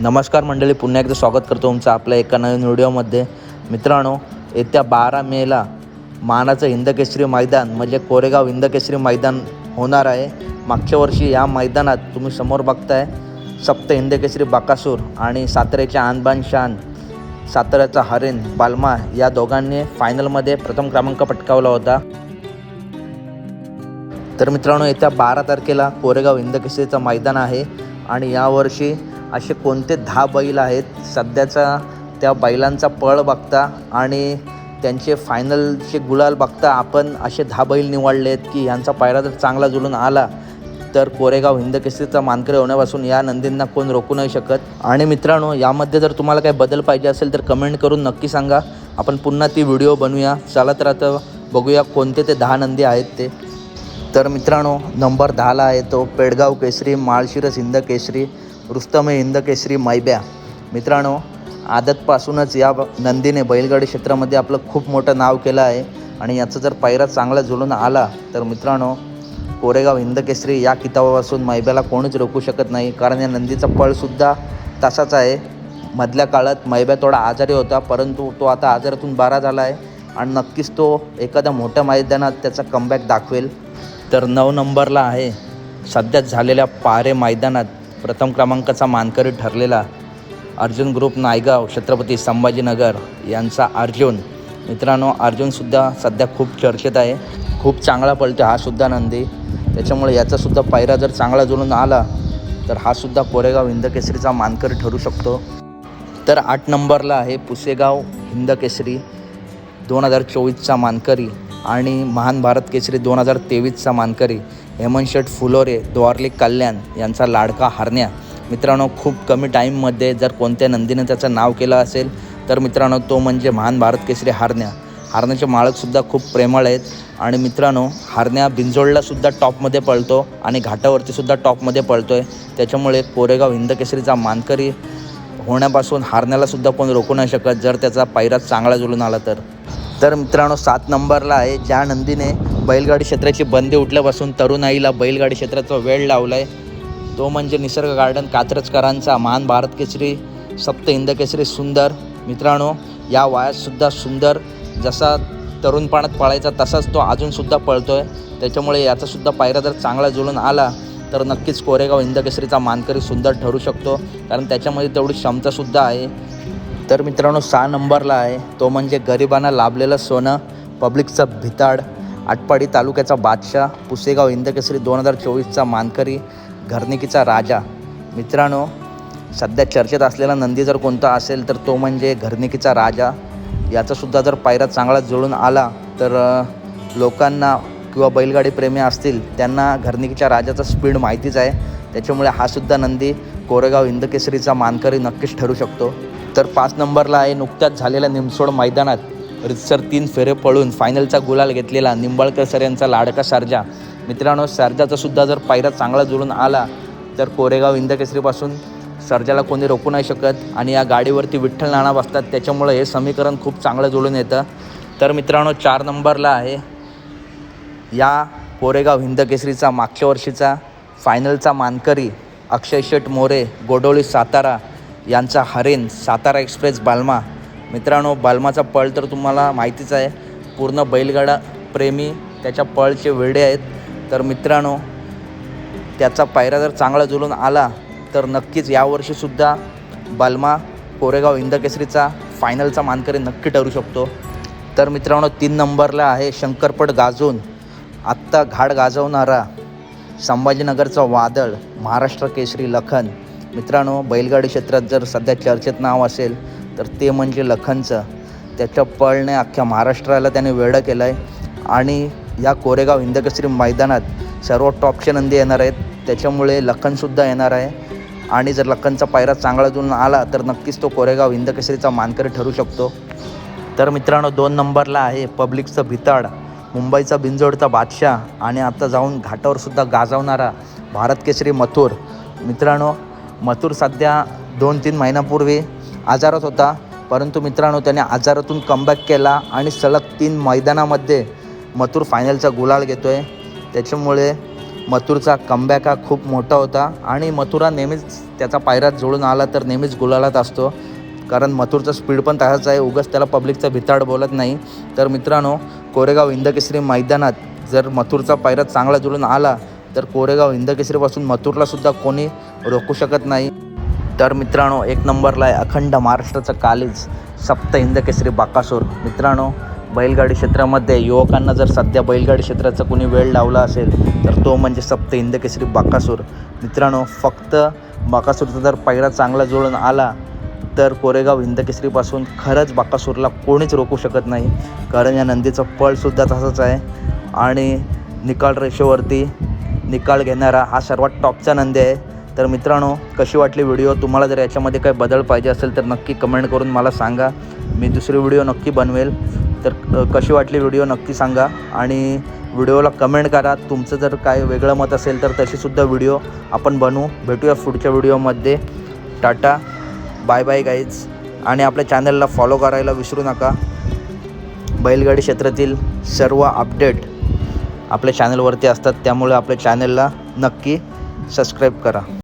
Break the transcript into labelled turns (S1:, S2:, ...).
S1: नमस्कार मंडळी, पुन्हा एकदा स्वागत करतो तुमचं आपल्या एका नवीन व्हिडिओमध्ये. मित्रांनो, येत्या 12 मेला मानाचं हिंदकेसरी मैदान म्हणजे कोरेगाव हिंदकेसरी मैदान होणार आहे. मागच्या वर्षी या मैदानात तुम्ही समोर बघताय सप्त हिंदकेसरी बकासूर आणि साताऱ्याच्या आणबान शान, साताऱ्याचा हरेन बालमा या दोघांनी फायनलमध्ये प्रथम क्रमांक पटकावला होता. तर मित्रांनो, येत्या 12 तारखेला कोरेगाव हिंदकेसरीचं मैदान आहे आणि यावर्षी असे कोणते 10 बैल आहेत सध्याचा त्या बैलांचा पळ बघता आणि त्यांचे फायनलचे गुलाल बघता आपण असे 10 बैल निवडले आहेत की यांचा पायरा जर चांगला जुळून आला तर कोरेगाव हिंदकेसरीचा मानकरी होण्यापासून या नंदींना कोण रोखू नाही शकत. आणि मित्रांनो, यामध्ये जर तुम्हाला काही बदल पाहिजे असेल तर कमेंट करून नक्की सांगा, आपण पुन्हा ती व्हिडिओ बनवूया. चला तर आता बघूया कोणते ते 10 नंदी आहेत ते. तर मित्रांनो, नंबर 10ला आहे तो पेडगाव केसरी माळशिरस हिंदकेसरी रुस्तमे हिंदकेसरी मैब्या. मित्रांनो, आदतपासूनच या नंदीने बैलगाडी क्षेत्रामध्ये आपलं खूप मोठं नाव केलं आहे आणि याचा जर पायरा चांगला जुळून आला तर मित्रांनो, कोरेगाव हिंदकेसरी या किताबापासून मैब्याला कोणीच रोखू शकत नाही. कारण या नंदीचा पळसुद्धा तसाच आहे. मधल्या काळात मैब्या थोडा आजारी होता, परंतु तो आता आजारातून बरा झाला आहे आणि नक्कीच तो एखाद्या मोठ्या मैदानात त्याचा कमबॅक दाखवेल. तर 9 नंबरला आहे सध्याच झालेल्या पारे मैदानात प्रथम क्रमांकाचा मानकरी ठरलेला अर्जुन ग्रुप नायगाव छत्रपती संभाजीनगर यांचा अर्जुन. मित्रांनो, अर्जुनसुद्धा सध्या खूप चर्चेत आहे. खूप चांगला पळतो हा सुद्धा नंदी, त्याच्यामुळे याचासुद्धा पायरा जर चांगला जुळून आला तर हा सुद्धा कोरेगाव हिंदकेसरीचा मानकरी ठरू शकतो. तर 8 नंबरला आहे पुसेगाव हिंदकेसरी 2024चा मानकरी आणि महान भारत केसरी 2023चा मानकरी हेमंत फुलोरे द्वारली कल्याण यांचा लाडका हरण्या. मित्रांनो, खूप कमी टाईममध्ये जर कोणत्या नंदीने त्याचं नाव केलं असेल तर मित्रांनो तो म्हणजे महान भारत केसरी हरण्या. हरण्याचे मालकसुद्धा खूप प्रेमळ आहेत आणि मित्रांनो, हरण्या बिंजोडलासुद्धा टॉपमध्ये पळतो आणि घाटावरतीसुद्धा टॉपमध्ये पळतो आहे. त्याच्यामुळे कोरेगाव हिंदकेसरीचा मानकरी होण्यापासून हरण्यालासुद्धा कोण रोखू नाही शकत जर त्याचा पायरा चांगला जुळून आला तर. तर मित्रांनो, 7 नंबरला आहे ज्या नंदीने बैलगाडी क्षेत्राची बंदी उठल्यापासून तरुणाईला बैलगाडी क्षेत्राचा वेळ लावला आहे तो म्हणजे निसर्ग गार्डन कात्रजकरांचा महान भारत केसरी सप्त हिंदकेसरी सुंदर. मित्रांनो, या वयातसुद्धा सुंदर जसा तरुणपणात पळायचा तसाच तो अजूनसुद्धा पळतो आहे. त्याच्यामुळे याचासुद्धा पायरा जर चांगला जुळून आला तर नक्कीच कोरेगाव हिंदकेसरीचा मानकरी सुंदर ठरू शकतो, कारण त्याच्यामध्ये तेवढी क्षमतासुद्धा आहे. तर मित्रांनो, 6 नंबरला आहे तो म्हणजे गरिबांना लाभलेलं सोनं पब्लिकचा भिताड आटपाडी तालुक्याचा बादशाह पुसेगाव हिंदकेसरी 2024चा मानकरी घरनिकीचा राजा. मित्रांनो, सध्या चर्चेत असलेला नंदी जर कोणता असेल तर तो म्हणजे घरनिकीचा राजा. याचासुद्धा जर पायरा चांगला जुळून आला तर लोकांना किंवा बैलगाडी प्रेमी असतील त्यांना घरनिकीच्या राजाचा स्पीड माहितीच आहे. त्याच्यामुळे हा सुद्धा नंदी कोरेगाव हिंदकेसरीचा मानकरी नक्कीच ठरू शकतो. तर 5 नंबरला आहे नुकत्याच झालेल्या निमसोड मैदानात रितसर 3 फेरे पळून फायनलचा गुलाल घेतलेला निंबाळकर सर यांचा लाडका सर्जा. मित्रांनो, सर्जाचा सुद्धा जर पायरा चांगला जुळून आला तर कोरेगाव हिंदकेसरीपासून सर्जाला कोणी रोखू नाही शकत आणि या गाडीवरती विठ्ठल नाना बसतात, त्याच्यामुळे हे समीकरण खूप चांगलं जुळून येतं. तर मित्रांनो, 4 नंबरला आहे या कोरेगाव हिंदकेसरीचा मागच्या वर्षीचा फायनलचा मानकरी अक्षय शेठ मोरे गोडोळी सातारा यांचा हरेन सातारा एक्सप्रेस बालमा. मित्रांनो, बालमाचा पळ तर तुम्हाला माहितीच आहे, पूर्ण बैलगाडा प्रेमी त्याच्या पळचे वेडे आहेत. तर मित्रांनो, त्याचा पायरा जर चांगला जुळून आला तर नक्कीच यावर्षीसुद्धा बालमा कोरेगाव हिंदकेसरीचा फायनलचा मानकरी नक्की ठरू शकतो. तर मित्रांनो, 3 नंबरला आहे शंकरपट गाजवून आत्ता घाट गाजवणारा संभाजीनगरचा वादळ महाराष्ट्र केसरी लखन. मित्रांनो, बैलगाडी क्षेत्रात जर सध्या चर्चेत नाव असेल तर ते म्हणजे लखनचं. त्याच्या पळने अख्ख्या महाराष्ट्राला त्याने वेडं केलं आहे आणि या कोरेगाव हिंदकेसरी मैदानात सर्व टॉपचे नंदी येणार आहेत. त्याच्यामुळे लखनसुद्धा येणार आहे आणि जर लखनचा पायरा चांगला जुळून आला तर नक्कीच तो कोरेगाव हिंदकेसरीचा मानकरी ठरू शकतो. तर मित्रांनो, 2 नंबरला आहे पब्लिकचं भिताड मुंबईचा बिंजोडचा बादशाह आणि आता जाऊन घाटावरसुद्धा गाजवणारा भारत केसरी मथुर. मित्रांनो, मथुर सध्या 2-3 महिन्यापूर्वी आजारात होता, परंतु मित्रांनो त्याने आजारातून कमबॅक केला आणि सलग 3 मैदानामध्ये मथुर फायनलचा गुलाल घेतो आहे. त्याच्यामुळे मथुरचा कमबॅक हा खूप मोठा होता आणि मथुरा नेहमीच त्याचा पायऱ्यात जोडून आला तर नेहमीच गुलालात असतो, कारण मथुरचा स्पीड पण तसाच आहे. उगाच त्याला पब्लिकचा भिताड बोलत नाही. तर मित्रांनो, कोरेगाव हिंदकेसरी मैदानात जर मथुरचा पायरा चांगला जुळून आला तर कोरेगाव हिंदकेसरीपासून मथुरलासुद्धा कोणी रोखू शकत नाही. तर मित्रांनो, एक नंबरला आहे अखंड महाराष्ट्राचा कालीज सप्त हिंदकेसरी बाकासूर. मित्रांनो, बैलगाडी क्षेत्रामध्ये युवकांना जर सध्या बैलगाडी क्षेत्राचा कोणी वेळ लावला असेल तर तो म्हणजे सप्त हिंदकेसरी बाकासूर. मित्रांनो, फक्त बाकासूरचा जर पायरा चांगला जुळून आला तर कोरेगाव हिंदकेसरीपासून खरंच बाकासूरला कोणीच रोखू शकत नाही, कारण या नंदीचं पळसुद्धा तसंच आहे आणि निकाल रेषेवरती निकाल घेणारा हा सर्वात टॉपचा नंदी आहे. तर मित्रांनो, कशी वाटली व्हिडिओ? तुम्हाला जर याच्यामध्ये काही बदल पाहिजे असेल तर नक्की कमेंट करून मला सांगा. मी दुसरी व्हिडिओ नक्की बनवेल. तर कशी वाटली व्हिडिओ नक्की सांगा आणि व्हिडिओला कमेंट करा. तुमचं जर काय वेगळं मत असेल तर तशीसुद्धा व्हिडिओ आपण बनवू. भेटूया पुढच्या व्हिडिओमध्ये. टाटा, बाय बाय गाईज. आणि आपल्या चॅनलला फॉलो करायला विसरू नका. बैलगाडी क्षेत्रातील सर्व अपडेट आपल्या चॅनलवरती असतात, त्यामुळे आपल्या चॅनलला नक्की सबस्क्राईब करा.